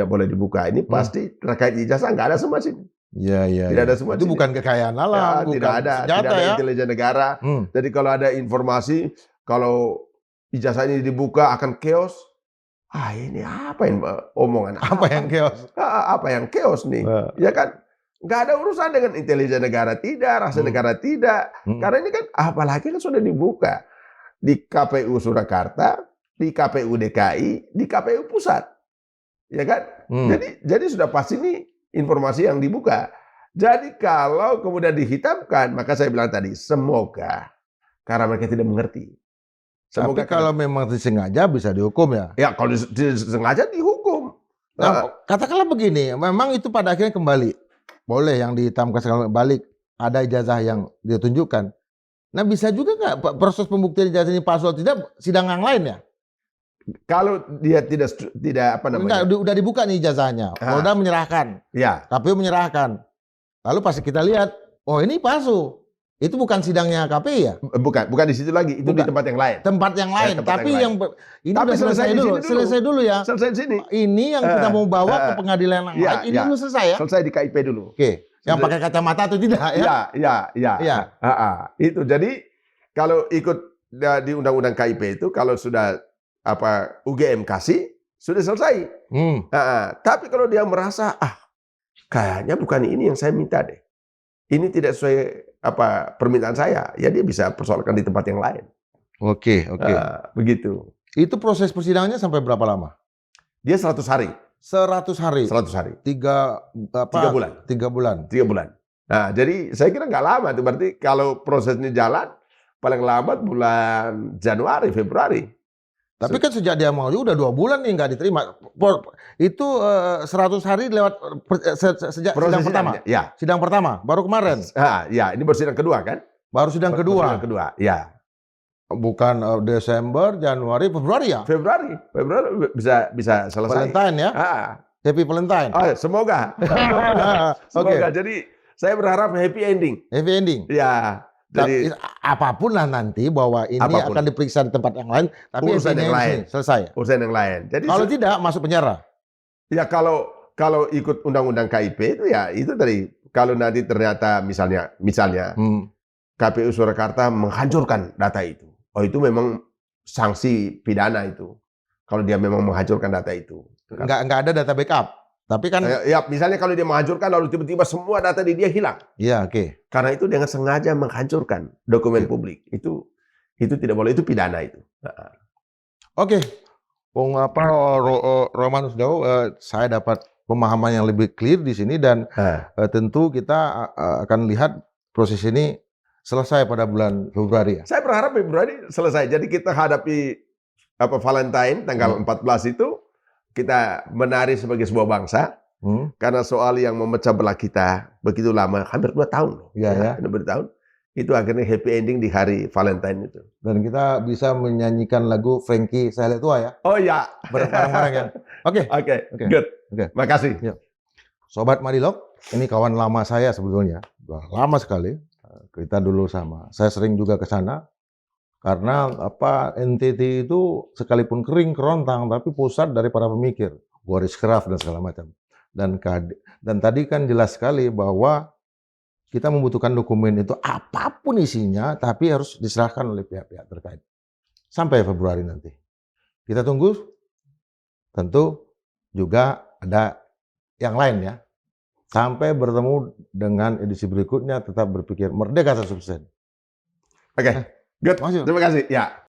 boleh dibuka. Ini pasti terkait ijazah nggak ada semua sini. Tidak ada semua. Itu sini. Bukan kekayaan alam, bukan tidak ada intelijen negara. Jadi kalau ada informasi kalau ijazah ini dibuka akan chaos. Ini apa yang omongan? Apa yang chaos? Apa yang chaos nih? Ya kan? Nggak ada urusan dengan intelijen negara tidak, rahasia negara tidak. Karena ini kan apalagi kan sudah dibuka di KPU Surakarta, di KPU DKI, di KPU Pusat. Ya kan? Jadi sudah pasti ini informasi yang dibuka. Jadi kalau kemudian dihitamkan, maka saya bilang tadi semoga karena mereka tidak mengerti. Tapi kalau memang disengaja bisa dihukum ya? Ya, kalau disengaja dihukum. Nah, katakanlah begini, memang itu pada akhirnya kembali. Boleh yang dihitamkan sekali balik, ada ijazah yang ditunjukkan. Nah, bisa juga nggak proses pembuktian ijazah ini palsu atau tidak, sidang yang lain ya? Kalau dia tidak apa namanya? Enggak, udah dibuka nih ijazahnya. Polda menyerahkan. Ya. KPU menyerahkan. Lalu pasti kita lihat, oh ini palsu. Itu bukan sidangnya KPI ya? Bukan di situ lagi. Itu di tempat yang lain. Tempat yang lain. Tapi yang ini udah selesai dulu. Selesai dulu ya. Selesai di sini. Ini yang kita mau bawa ke pengadilan yang lain. Ini dulu selesai ya? Selesai di KIP dulu. Yang pakai kacamata atau tidak ya? Iya. Itu jadi kalau ikut di undang-undang KIP itu kalau sudah UGM kasih sudah selesai. Tapi kalau dia merasa kayaknya bukan ini yang saya minta deh. Ini tidak sesuai permintaan saya, ya dia bisa persoalkan di tempat yang lain. Oke. Begitu. Itu proses persidangannya sampai berapa lama? Dia 100 hari. 100 hari. 100 hari. 3 bulan. 3 bulan. 3 bulan. Nah, jadi saya kira nggak lama itu. Berarti kalau prosesnya jalan paling lambat bulan Januari, Februari. Tapi kan sejak dia mau udah 2 bulan nih nggak diterima. Itu 100 hari lewat sejak sidang pertama. Ya. Sidang pertama baru kemarin. Ya, ini baru sidang kedua kan? Baru sidang kedua. Sidang kedua, ya. Bukan Desember, Januari, Februari ya? Februari bisa selesai. Valentine ya? Happy Valentine. Semoga. Oke. Semoga. Jadi saya berharap happy ending. Happy ending. Ya. Jadi apapun lah nanti bahwa ini akan diperiksa di tempat yang lain, tapi urusan yang lain selesai. Urusan yang lain. Jadi kalau tidak masuk penjara. Ya kalau ikut undang-undang KIP itu ya itu tadi. Kalau nanti ternyata misalnya KPU Surakarta menghancurkan data itu. Oh itu memang sanksi pidana itu. Kalau dia memang menghancurkan data itu. Nggak ada data backup. Tapi kan ya misalnya kalau dia menghancurkan lalu tiba-tiba semua data di dia hilang. Iya, oke. Karena itu dengan sengaja menghancurkan dokumen publik. Itu tidak boleh, itu pidana itu. Oke. Romanus Daud, saya dapat pemahaman yang lebih clear di sini dan tentu kita akan lihat proses ini selesai pada bulan Februari ya. Saya berharap Februari selesai. Jadi kita hadapi Valentine tanggal 14 itu kita menari sebagai sebuah bangsa karena soal yang memecah belah kita begitu lama, hampir 2 tahun loh. Iya. 2 tahun. Itu akhirnya happy ending di hari Valentine itu. Dan kita bisa menyanyikan lagu Frankie Saya Lihat Tua ya. Oh ya. Bareng-bareng ya. Oke. Good. Makasih. Ya. Sobat Madilog, ini kawan lama saya sebetulnya. Udah lama sekali. Kita dulu sama. Saya sering juga ke sana. Karena NTT itu sekalipun kering kerontang tapi pusat dari para pemikir, Boris Kraft dan segala macam. Dan tadi kan jelas sekali bahwa kita membutuhkan dokumen itu apapun isinya tapi harus diserahkan oleh pihak-pihak terkait. Sampai Februari nanti. Kita tunggu. Tentu juga ada yang lain ya. Sampai bertemu dengan edisi berikutnya tetap berpikir merdeka 100%. Oke. Good. Terima kasih. Ya.